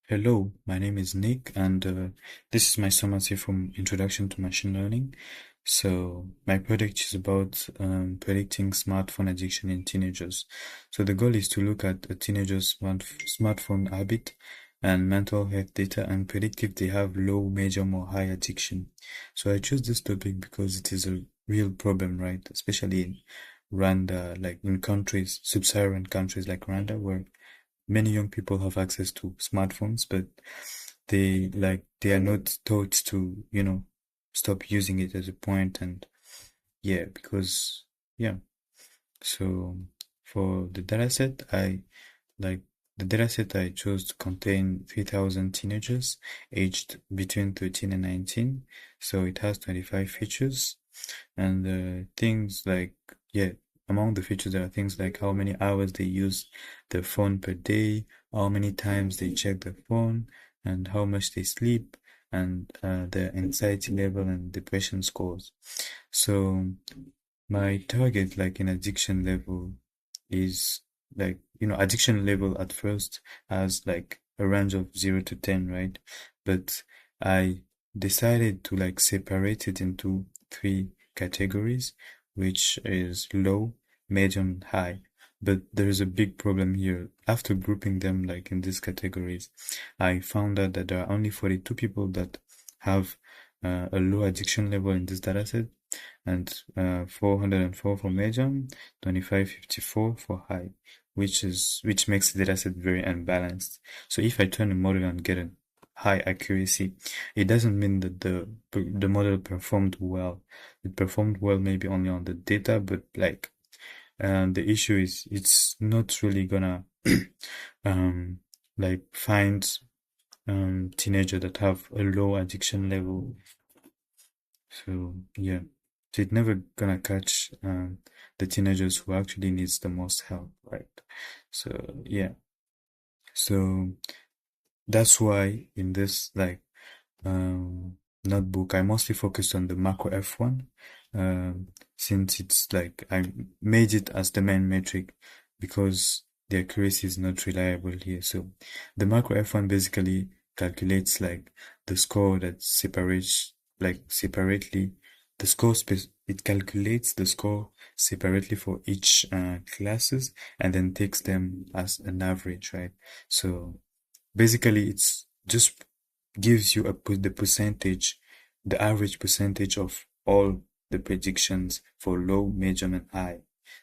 Hello, my name is Nick, and this is my summative from Introduction to Machine Learning. So, my project is about predicting smartphone addiction in teenagers. So, the goal is to look at a teenager's smartphone habit and mental health data and predict if they have low, medium, or high addiction. So, I chose this topic because it is a real problem, right? Especially in Rwanda, like in countries, sub-Saharan countries like Rwanda, where many young people have access to smartphones, but they are not taught to, stop using it at a point. And yeah, because yeah. So for the dataset, like the dataset I chose to contain 3,000 teenagers aged between 13 and 19. So it has 25 features and things like, yeah, among the features there are things like how many hours they use the phone per day, how many times they check the phone, and how much they sleep, and their anxiety level and depression scores. So my target, like in addiction level, is like, addiction level at first has like a range of 0 to 10, right? But I decided to like separate it into three categories, which is low, medium, high. But there is a big problem here. After grouping them like in these categories, I found out that there are only 42 people that have a low addiction level in this dataset, and 404 for medium, 2554 for high, which makes the dataset very unbalanced. So if I turn a model and get a high accuracy, it doesn't mean that the model performed well. It performed well maybe only on the data, but like the issue is it's not really gonna um like find teenagers that have a low addiction level. So yeah, so it's never gonna catch the teenagers who actually needs the most help, right? So yeah, so that's why in this like notebook I mostly focused on the macro F1, since it's like I made it as the main metric because the accuracy is not reliable here. So the macro F1 basically calculates like the score that separates like separately the score it calculates the score separately for each classes and then takes them as an average, right? So basically it's just gives you the percentage, the average percentage of all the predictions for low, medium, and high.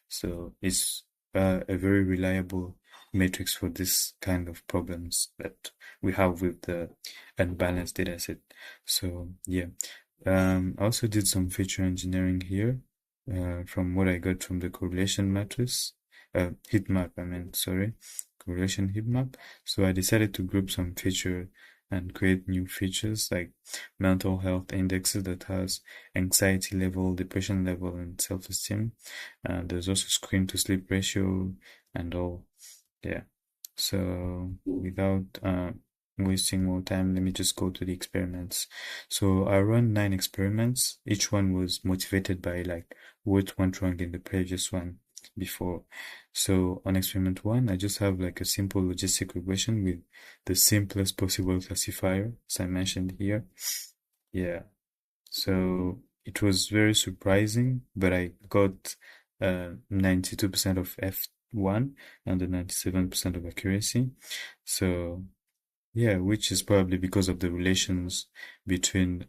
So it's a very reliable matrix for this kind of problems that we have with the unbalanced data set. So yeah, I also did some feature engineering here, from what I got from the correlation matrix, heat map, I mean, sorry, correlation heat map. So I decided to group some feature and create new features like mental health indexes that has anxiety level, depression level, and self-esteem. There's also screen to sleep ratio and all. Yeah. So without wasting more time, let me just go to the experiments. So I run 9 experiments. Each one was motivated by like what went wrong in the previous one before. So on experiment 1, I just have like a simple logistic regression with the simplest possible classifier, as I mentioned here. Yeah. So it was very surprising, but I got 92% of F1 and the 97% of accuracy. So yeah, which is probably because of the relations between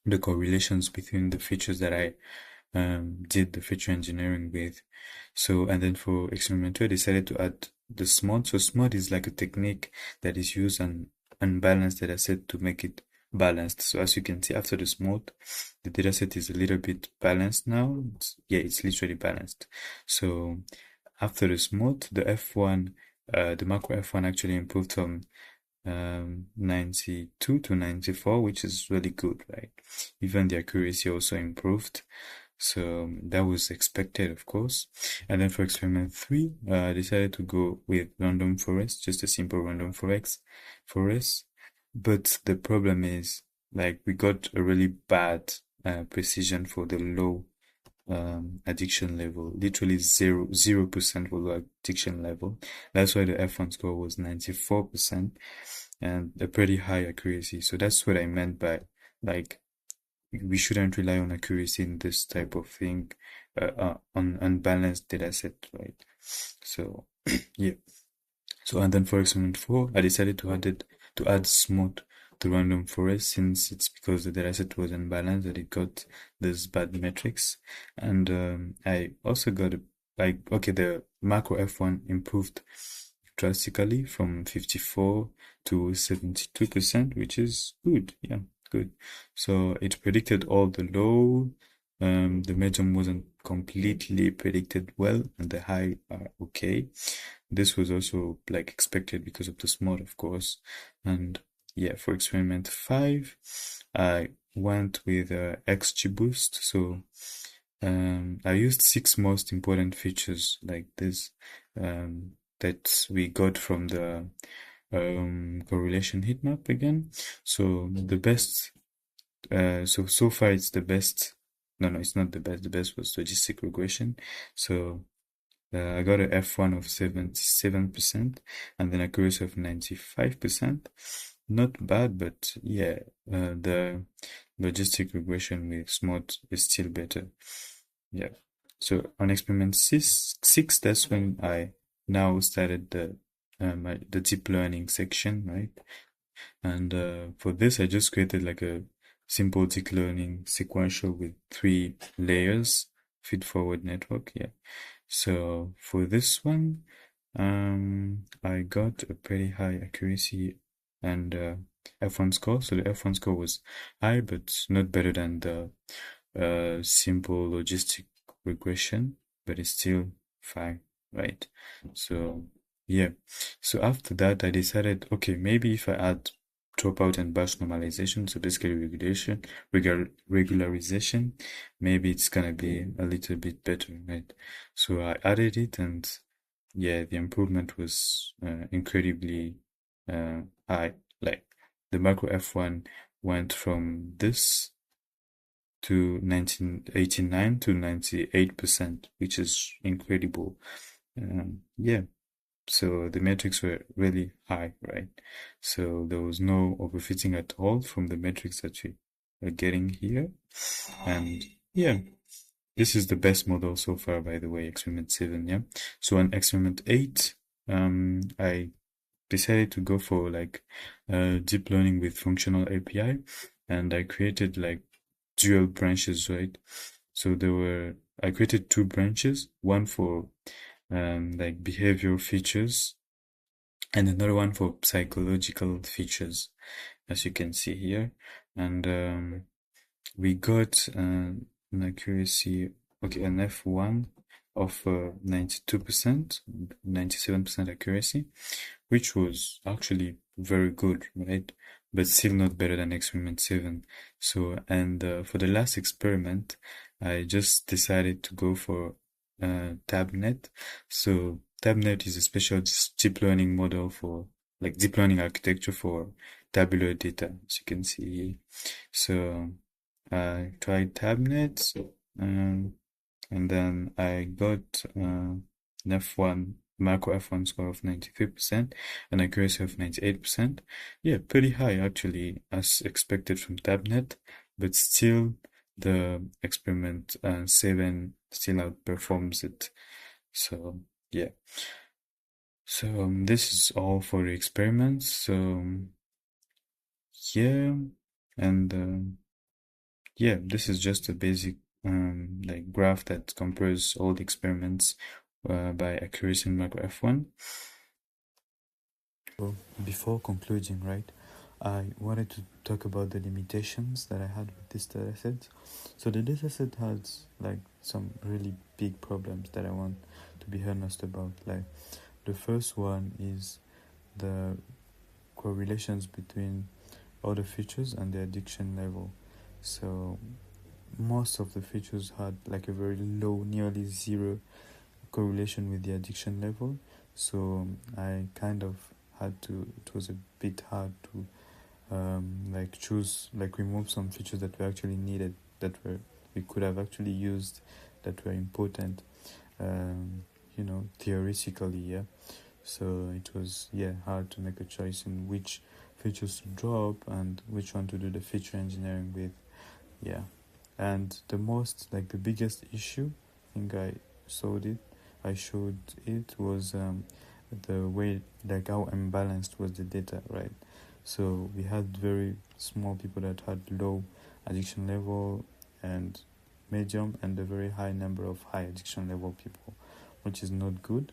the correlations between the features that I did the feature engineering with. So, and then for experiment 2, I decided to add the SMOD. So SMOD is like a technique that is used on unbalanced data set to make it balanced. So as you can see after the SMOD, the data set is a little bit balanced now. It's literally balanced. So after the SMOD, the F1, the macro F1 actually improved from 92 to 94, which is really good, right? Even the accuracy also improved. So that was expected, of course. And then for experiment 3, I decided to go with random forest, just a simple random forest. But the problem is, like, we got a really bad precision for the low addiction level, literally 0% for the addiction level. That's why the F1 score was 94% and a pretty high accuracy. So that's what I meant by like we shouldn't rely on accuracy in this type of thing, on unbalanced data set, right? So yeah. So and then for experiment 4, I decided to add smooth to random forest since it's because the dataset was unbalanced that it got this bad metrics. And I also got the macro F1 improved drastically from 54 to 72%, which is good. Yeah, good. So it predicted all the low. The medium wasn't completely predicted well, and the high are okay. This was also like expected because of the smart, of course. And yeah, for experiment 5, I went with XGBoost. So I used 6 most important features like this that we got from the correlation heat map again. So the best, so far it's the best. No, it's not the best. The best was logistic regression. So I got a F1 of 77% and then accuracy of 95%. Not bad, but yeah, the logistic regression with SMOT is still better. Yeah. So on experiment six, that's when I now started the deep learning section, right? And for this, I just created like a simple deep learning sequential with 3 layers, feed-forward network. Yeah. So for this one, I got a pretty high accuracy and F1 score. So the F1 score was high, but not better than the simple logistic regression, but it's still fine, right? So yeah. So after that, I decided, okay, maybe if I add dropout and batch normalization, so basically regularization, maybe it's gonna be a little bit better, right? So I added it, and yeah, the improvement was incredibly high. Like the macro F1 went from this to 1989 to 98%, which is incredible. Yeah, so the metrics were really high, right? So there was no overfitting at all from the metrics that we are getting here. And yeah, this is the best model so far, by the way, experiment 7, yeah. So on experiment 8, I decided to go for like deep learning with functional API, and I created like dual branches, right? So I created 2 branches, one for like behavioral features and another one for psychological features, as you can see here. And we got an accuracy, okay, an F1 of 92%, 97% accuracy, which was actually very good, right? But still not better than experiment 7. So, and for the last experiment, I just decided to go for TabNet. So, TabNet is a special deep learning model for, like, deep learning architecture for tabular data, as you can see here. So, I tried TabNet, and then I got an F1 macro F1 score of 93% and accuracy of 98%. Yeah, pretty high actually, as expected from TabNet, but still the experiment 7 still outperforms it. So yeah. So this is all for the experiments. So yeah, and yeah, this is just a basic like graph that compares all the experiments by accuracy in macro F1. So before concluding, right, I wanted to talk about the limitations that I had with this dataset. So the dataset has like some really big problems that I want to be honest about. Like the first one is the correlations between all the features and the addiction level. So most of the features had like a very low, nearly zero correlation with the addiction level. So I kind of had to, it was a bit hard to like choose, like remove some features that we actually needed, that were we could have actually used that were important, theoretically, yeah. So it was, hard to make a choice in which features to drop and which one to do the feature engineering with, yeah. And the biggest issue, I think I showed it was the way, like how imbalanced was the data, right? So we had very small people that had low addiction level and medium, and a very high number of high addiction level people, which is not good.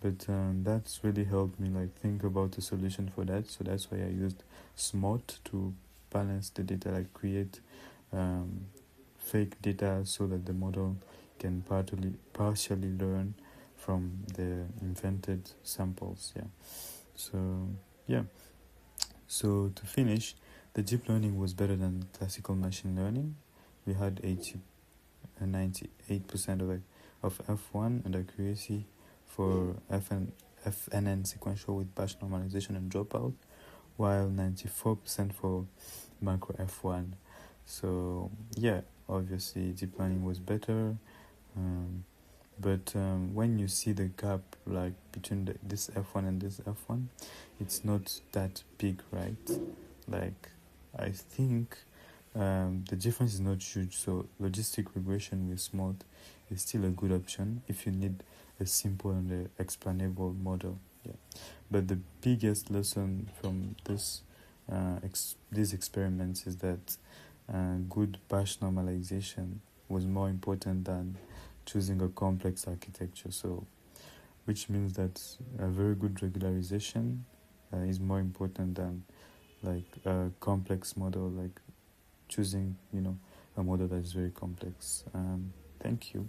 But that's really helped me like think about a solution for that. So that's why I used Smart to balance the data, like create um, fake data so that the model can partially learn from the invented samples. Yeah. So yeah. So to finish, the deep learning was better than classical machine learning. We had 98% of F1 and accuracy for FNN sequential with batch normalization and dropout, while 94% for macro F1. So yeah, obviously deep learning was better, um, but when you see the gap like between this F1 and this F1, it's not that big, right? Like I think the difference is not huge, so logistic regression with Smart is still a good option if you need a simple and explainable model. Yeah, but the biggest lesson from these experiments is that good batch normalization was more important than choosing a complex architecture. So, which means that a very good regularization is more important than like a complex model, like choosing a model that is very complex. Thank you.